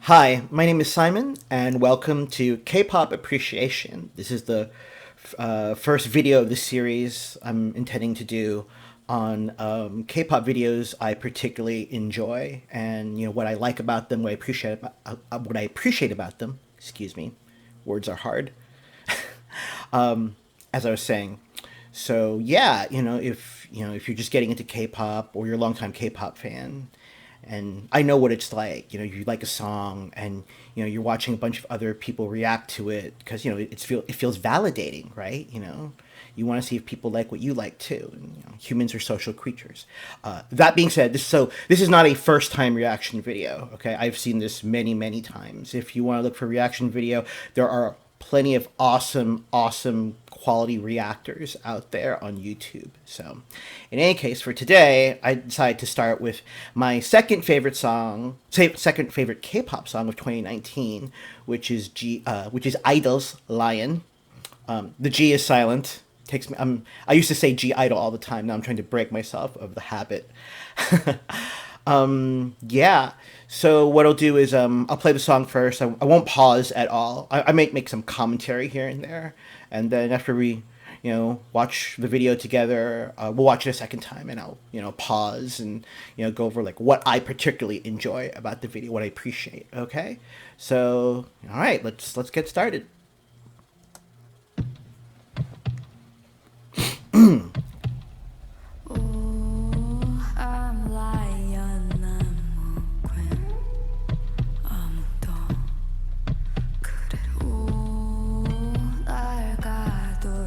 Hi, my name is Simon, and welcome to K-pop Appreciation. This is the first video of the series I'm intending to do on K-pop videos I particularly enjoy, and what I like about them, what I appreciate about them. Excuse me, words are hard. As I was saying, so yeah, if you're just getting into K-pop or you're a longtime K-pop fan, and I know what it's like. You like a song, and you're watching a bunch of other people react to it because it feels validating, right? You want to see if people like what you like too. And, humans are social creatures. That being said, this is not a first time reaction video. Okay, I've seen this many times. If you want to look for reaction video, there are plenty of awesome quality reactors out there on YouTube. So in any case, for today, I decided to start with my second favorite K-pop song of 2019, which is I-DLE's Lion. The G is silent. I used to say G Idol all the time. Now I'm trying to break myself of the habit. Yeah. So what I'll do is I'll play the song first. I won't pause at all. I might make some commentary here and there, and then after we watch the video together, we'll watch it a second time, and I'll pause and go over like what I particularly enjoy about the video, what I appreciate. Okay. So all right, let's get started.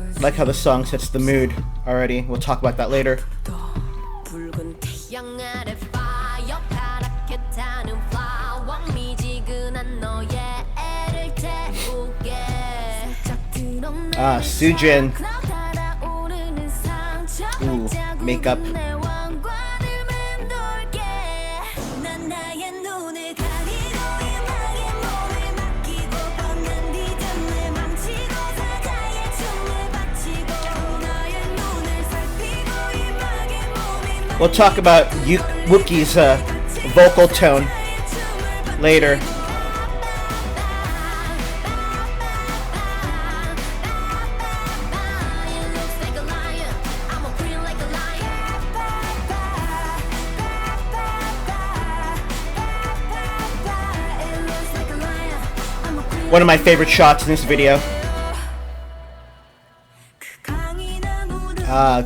I like how the song sets the mood already. We'll talk about that later. Soojin. Ooh, makeup. We'll talk about Wookie's vocal tone later. One of my favorite shots in this video.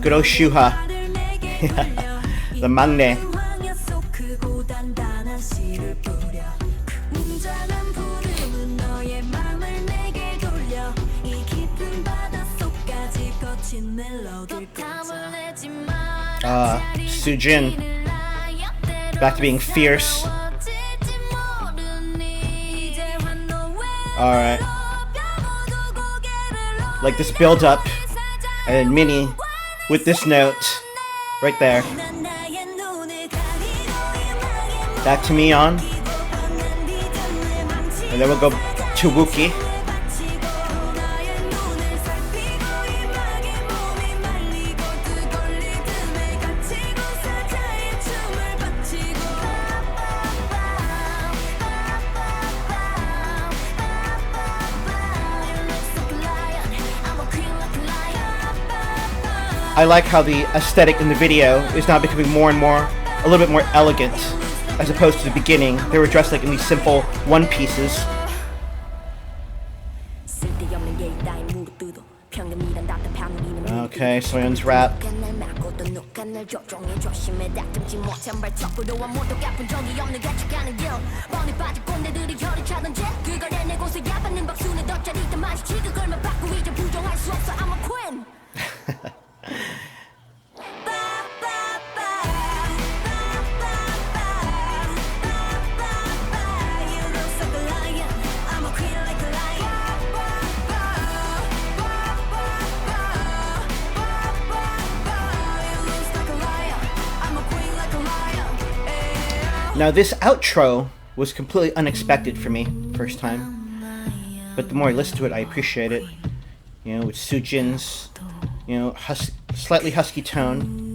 Good old Shuha. The maknae. Soojin. Back to being fierce. Alright. Like this build up. And then Minnie with this note. Right there. Back to Mion. And then we'll go to Wookie. I like how the aesthetic in the video is now becoming more and more, a little bit more elegant, as opposed to the beginning. They were dressed like in these simple one pieces. Okay, Soyeon's rap. Now this outro was completely unexpected for me, first time. But the more I listen to it, I appreciate it. With Soojin's, slightly husky tone.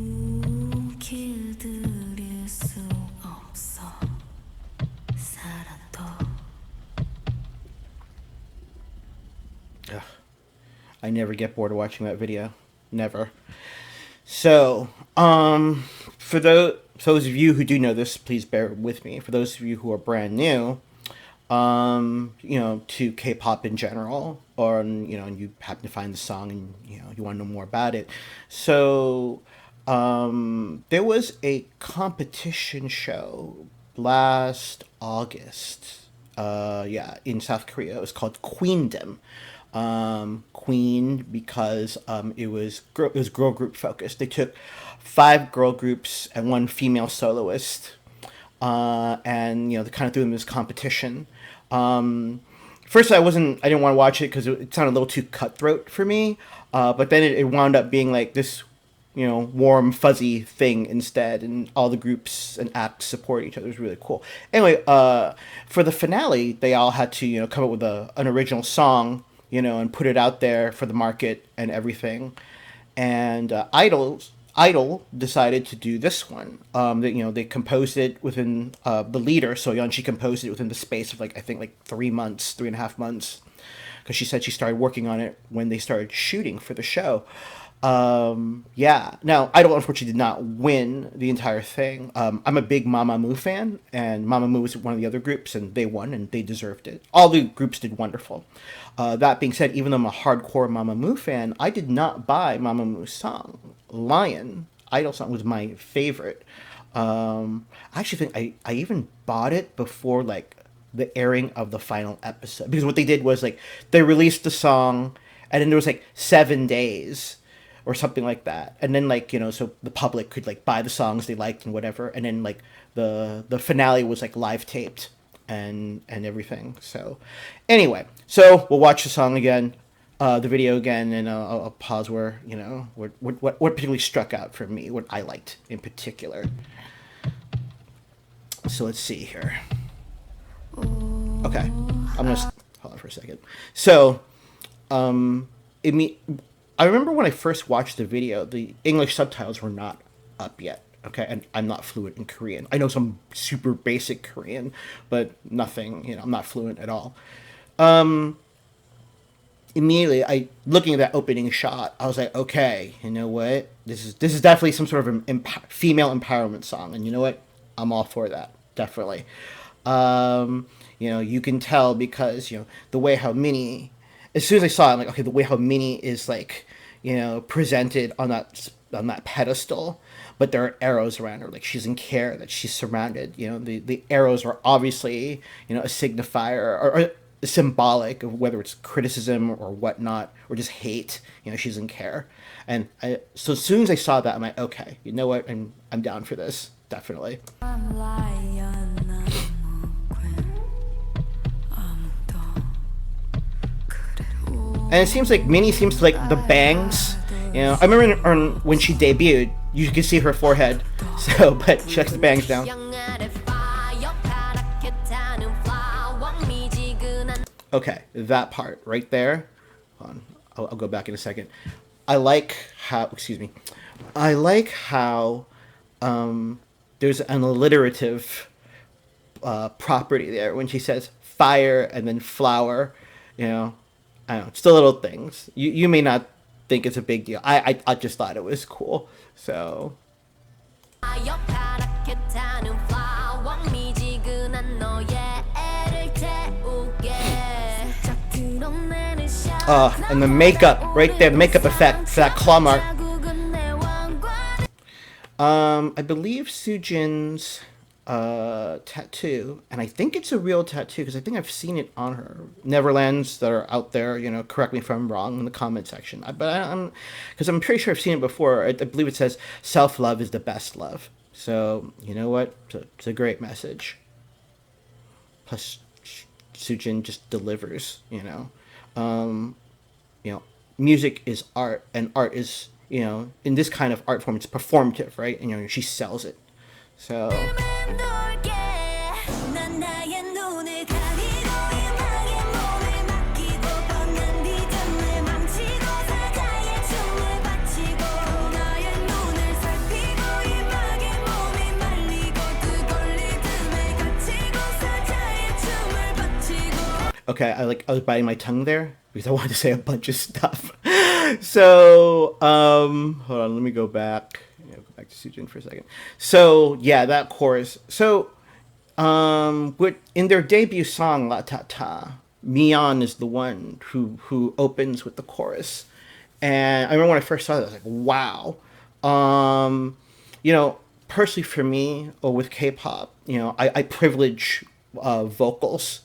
Ugh, I never get bored of watching that video. Never. So, for those of you who do know this, please bear with me. For those of you who are brand new, to K-pop in general, or and you happen to find the song and you want to know more about it. So, there was a competition show last August. Yeah, in South Korea. It was called Queendom. Queen because it was girl group focused. They took 5 girl groups and 1 female soloist, and they kind of threw them in this competition. First, I didn't want to watch it because it sounded a little too cutthroat for me. But then it wound up being like this, warm, fuzzy thing instead, and all the groups and acts support each other. It was really cool. Anyway, for the finale, they all had to, come up with an original song, and put it out there for the market and everything. And Idol decided to do this one. They composed it within the leader, So Yeon. She composed it within the space of I think 3 months, 3.5 months, because she said she started working on it when they started shooting for the show. Yeah. Now, Idol unfortunately did not win the entire thing. I'm a big Mamamoo fan, and Mamamoo was one of the other groups, and they won, and they deserved it. All the groups did wonderful. That being said, even though I'm a hardcore Mamamoo fan, I did not buy Mamamoo's song. Lion, Idol song, was my favorite. I actually think I even bought it before the airing of the final episode, because what they did was they released the song, and then there was 7 days or something like that, and then so the public could buy the songs they liked and whatever, and then the finale was live taped and everything. So anyway, so we'll watch the song again, the video again, and I'll pause where what particularly struck out for me, what I liked in particular. So let's see here. Okay, I'm gonna hold on for a second. So I remember when I first watched the video, the English subtitles were not up yet. Okay, and I'm not fluent in Korean. I know some super basic Korean, but nothing, I'm not fluent at all. Immediately, looking at that opening shot, I was like, okay, you know what? This is definitely some sort of female empowerment song, and you know what? I'm all for that, definitely. You can tell because the way how Minnie, as soon as I saw it, I'm like, okay, the way how Minnie is presented on that pedestal, but there are arrows around her, she's in care, that she's surrounded. The arrows are obviously a signifier or symbolic of whether it's criticism or whatnot, or just hate. She's in care, and so as soon as I saw that, I'm like, okay, you know what, I'm down for this, definitely. And it seems like Minnie seems to like the bangs. I remember when she debuted, you could see her forehead. So, but she likes the bangs down. Okay, that part right there. Hold on, I'll go back in a second. I like how there's an alliterative property there when she says fire and then flower. I don't know, it's the little things. You may not think it's a big deal. I just thought it was cool. So. And the makeup right there, the makeup effect for that claw mark. I believe Sujin's tattoo, and I think it's a real tattoo because I think I've seen it on her. Neverlands that are out there, correct me if I'm wrong in the comment section. Because I'm pretty sure I've seen it before. I believe it says self-love is the best love. So you know what? It's a great message. Plus, Sujin just delivers. Music is art, and art is in this kind of art form, it's performative, right? And she sells it. So. Okay, I was biting my tongue there because I wanted to say a bunch of stuff. So, hold on, let me go back. Yeah, go back to Sujin for a second. So, yeah, that chorus. So, with in their debut song La Ta Ta, Mion is the one who opens with the chorus, and I remember when I first saw that, I was like, wow. Um, you know, personally for me, or with K-pop, I privilege vocals,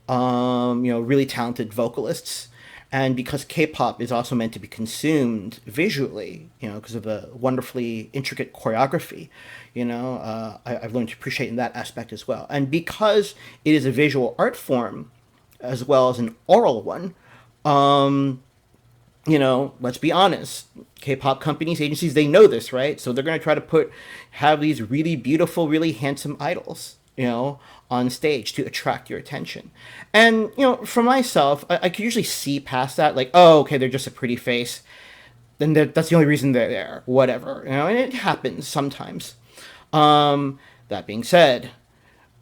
really talented vocalists. And because K-pop is also meant to be consumed visually, because of the wonderfully intricate choreography, I've learned to appreciate in that aspect as well. And because it is a visual art form as well as an oral one, let's be honest. K-pop companies, agencies, they know this, right? So they're going to try to have these really beautiful, really handsome idols, on stage to attract your attention. And, for myself, I could usually see past that, like, oh, okay, they're just a pretty face. Then that's the only reason they're there, whatever, and it happens sometimes. That being said,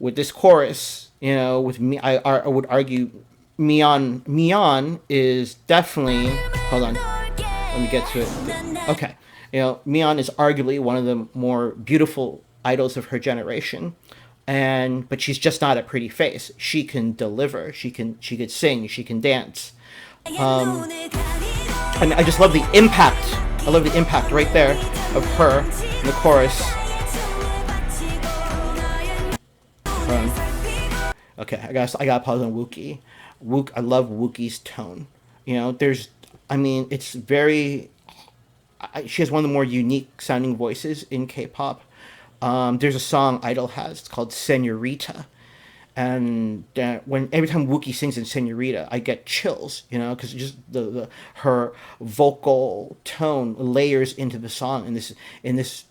with this chorus, with me, I would argue Mion is definitely, hold on, let me get to it. Okay. Mion is arguably one of the more beautiful idols of her generation. But she's just not a pretty face. She can deliver. She could sing. She can dance. And I just love the impact. I love the impact right there of her in the chorus. Okay, I got pause on Wookie. I love Wookie's tone. It's very. She has one of the more unique sounding voices in K-pop. There's a song Idol has. It's called Senorita, and every time Wookie sings in Senorita, I get chills. Because just her vocal tone layers into the song in this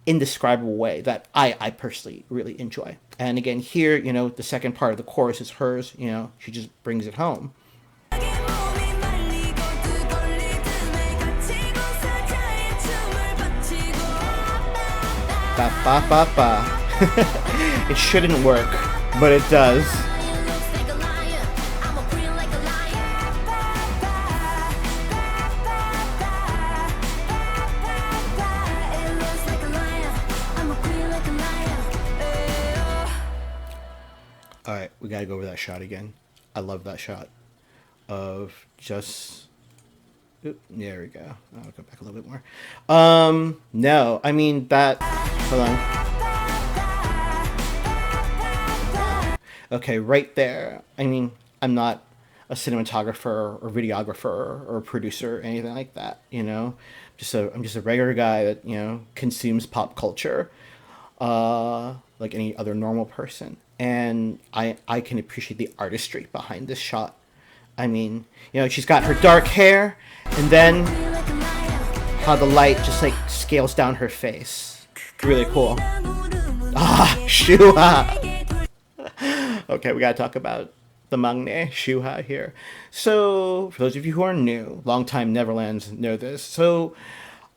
indescribable way that I personally really enjoy. And again, here, the second part of the chorus is hers. She just brings it home. Ba ba ba ba. It shouldn't work, but it does. All right, we gotta go over that shot again. I love that shot of just. Oop, there we go. I'll go back a little bit more. No, I mean that. Hold on. Okay, right there. I mean, I'm not a cinematographer or videographer or producer or anything like that. I'm just a regular guy that consumes pop culture, like any other normal person, and I can appreciate the artistry behind this shot. I mean, she's got her dark hair, and then how the light just like scales down her face. Really cool. Ah, Shuha. Okay, we gotta talk about the maknae, Shuha here. So, for those of you who are new, longtime Neverlands know this. So,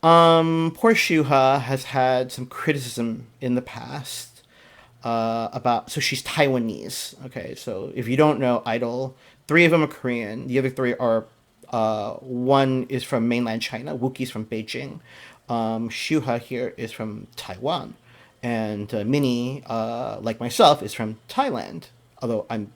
poor Shuha has had some criticism in the past so she's Taiwanese. Okay, so if you don't know Idol, three of them are Korean. The other three are one is from mainland China. Wookie's from Beijing. Shuha here is from Taiwan, and Minnie, like myself, is from Thailand. Although I'm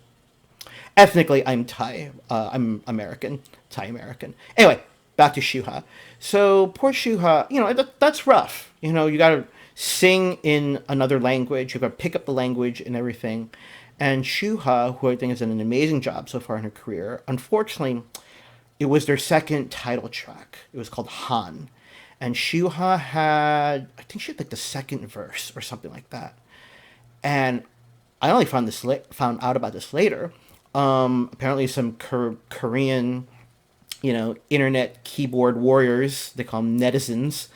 Thai. I'm American, Thai American. Anyway, back to Shuha. So poor Shuha, that's rough. You gotta sing in another language. You gotta pick up the language and everything. And Shuha, who I think has done an amazing job so far in her career, unfortunately, it was their second title track. It was called Han. And Shuha I think she had like the second verse or something like that. And I only found out about this later. Apparently some Korean, internet keyboard warriors, they call them netizens,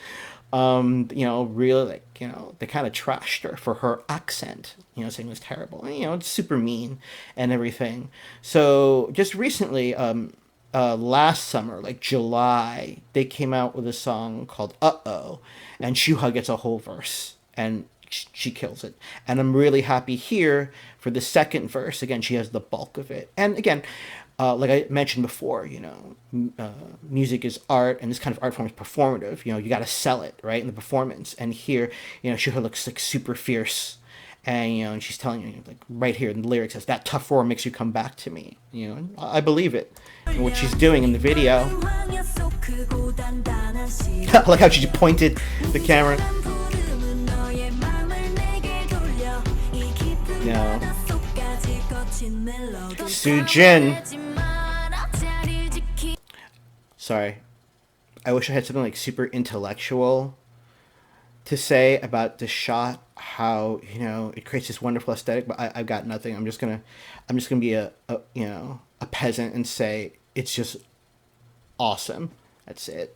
really they kind of trashed her for her accent, saying it was terrible. It's super mean and everything. So just recently, last summer, like July, they came out with a song called Uh-Oh, and Shuha gets a whole verse. And she kills it. And I'm really happy here for the second verse. Again, she has the bulk of it. And again, like I mentioned before, music is art, and this kind of art form is performative. You got to sell it, right, in the performance. And here, she looks like super fierce, and and she's telling you, like right here in the lyrics, says that tough roar makes you come back to me. And I believe it. And what she's doing in the video, like how she pointed the camera. Sujin. Sorry. I wish I had something like super intellectual to say about this shot, how, it creates this wonderful aesthetic, but I've got nothing. I'm just gonna be a peasant and say it's just awesome. That's it.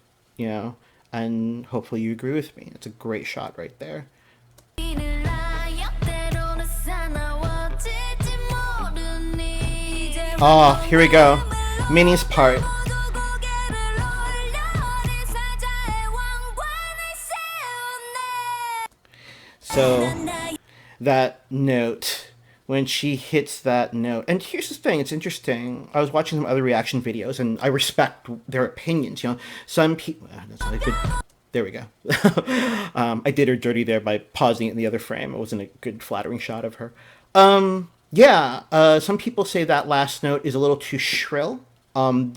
And hopefully you agree with me. It's a great shot right there. Oh, here we go. Minnie's part. So, that note, when she hits that note, and here's the thing, it's interesting. I was watching some other reaction videos, and I respect their opinions. Some people. There we go. I did her dirty there by pausing it in the other frame. It wasn't a good, flattering shot of her. Some people say that last note is a little too shrill,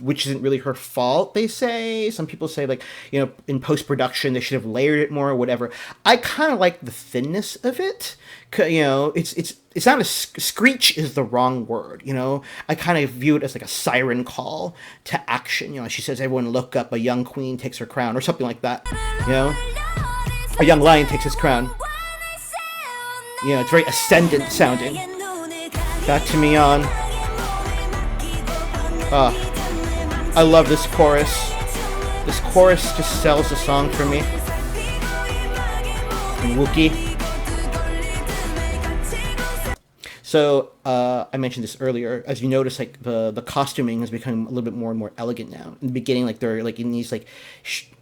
which isn't really her fault, they say. Some people say, like, in post-production, they should have layered it more or whatever. I kind of like the thinness of it. It's not a screech is the wrong word, I kind of view it as like a siren call to action. She says, everyone look up, a young queen takes her crown, or something like that, A young lion takes his crown. It's very ascendant sounding. Back to me on. I love this chorus. This chorus just sells the song for me. And Wookie. So, I mentioned this earlier. As you notice, like, the costuming has become a little bit more and more elegant now. In the beginning, like, they're like in these like,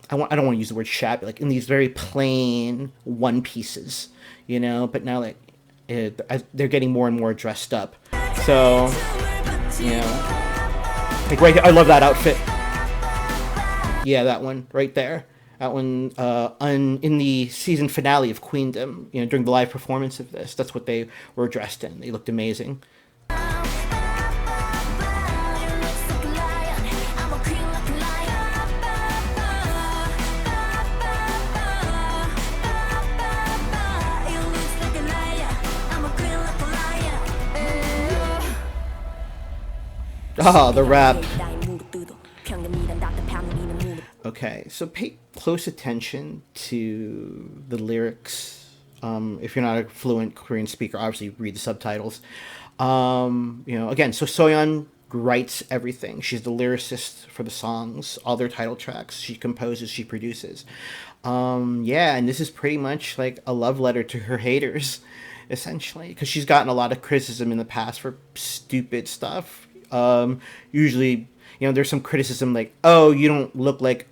I don't want to use the word shabby, like in these very plain one pieces, But now, like, they're getting more and more dressed up. So, like right here, I love that outfit. Yeah, that one right there. That one in the season finale of Queendom, during the live performance of this, that's what they were dressed in. They looked amazing. The rap. Okay, so pay close attention to the lyrics. If you're not a fluent Korean speaker, obviously read the subtitles. Again, so Soyeon writes everything. She's the lyricist for the songs, all their title tracks. She composes, she produces. And this is pretty much like a love letter to her haters, essentially, because she's gotten a lot of criticism in the past for stupid stuff. Usually, there's some criticism like, oh, you don't look like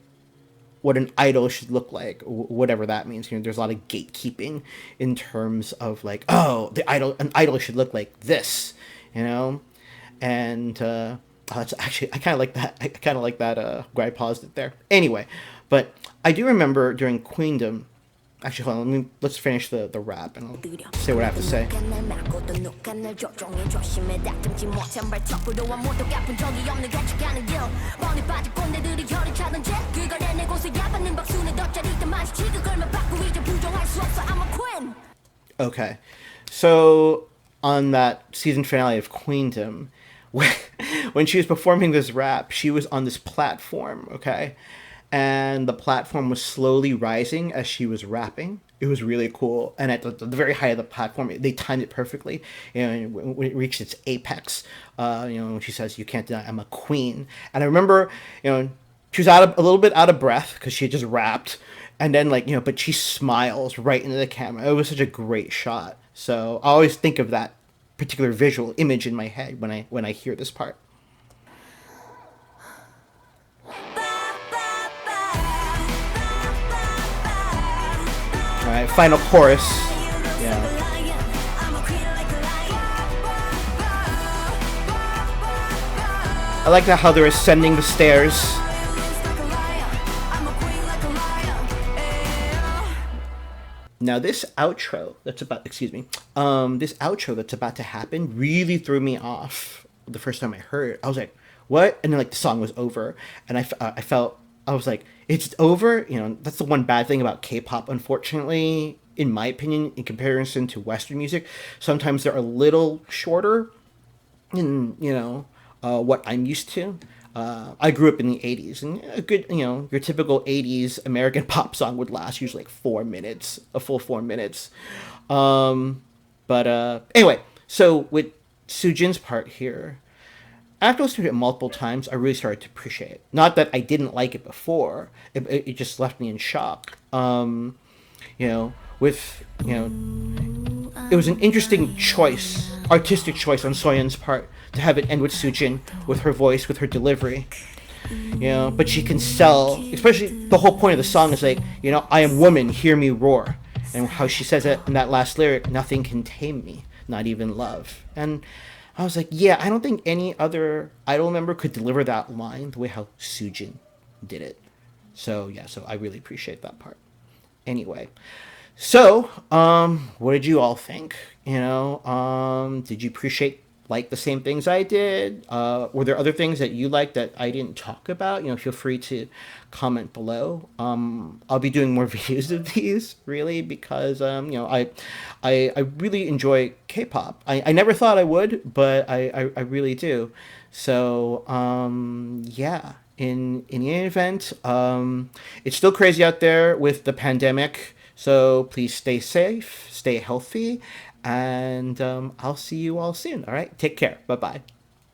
what an idol should look like, whatever that means. There's a lot of gatekeeping in terms of like, oh, an idol should look like this, and it's actually, I kind of like that. Where I paused it there. Anyway, but I do remember during Queendom. Actually, hold on. Let's finish the rap and I'll say what I have to say. Okay, so on that season finale of Queendom, when she was performing this rap, she was on this platform, okay? And the platform was slowly rising as she was rapping. It was really cool. And at the very height of the platform, they timed it perfectly. When it reached its apex, when she says, "You can't deny I'm a queen." And I remember, she was a little bit out of breath because she had just rapped. And then, but she smiles right into the camera. It was such a great shot. So I always think of that particular visual image in my head when I hear this part. All right, final chorus. I like how they're ascending the stairs. Now this outro that's about, excuse me, this outro that's about to happen really threw me off the first time I heard it. I was like, what? And then like the song was over, and I felt, I was like, it's over. You know, that's the one bad thing about K-pop, unfortunately, in my opinion, in comparison to Western music. Sometimes they're a little shorter in, you know, what I'm used to. I grew up in the 80s, and a good, you know, your typical 80s American pop song would last usually like 4 minutes, a full 4 minutes. But anyway, so with Sujin's part here, after listening to it multiple times, I really started to appreciate it. Not that I didn't like it before, it just left me in shock. You know, with, you know, it was an interesting choice, artistic choice on Soyeon's part to have it end with Sujin, with her voice, with her delivery. You know, but she can sell, especially the whole point of the song is like, you know, I am woman, hear me roar. And how she says it in that last lyric, nothing can tame me, not even love. And I was like, yeah, I don't think any other idol member could deliver that line the way how Sujin did it. So yeah, so I really appreciate that part. Anyway, so what did you all think? You know, did you appreciate like the same things I did? Were there other things that you liked that I didn't talk about? You know, feel free to comment below. I'll be doing more videos of these really because you know, I really enjoy K-pop. I never thought I would, but I really do. So yeah. In any event, it's still crazy out there with the pandemic. So please stay safe, stay healthy, and I'll see you all soon. All right, take care. Bye bye.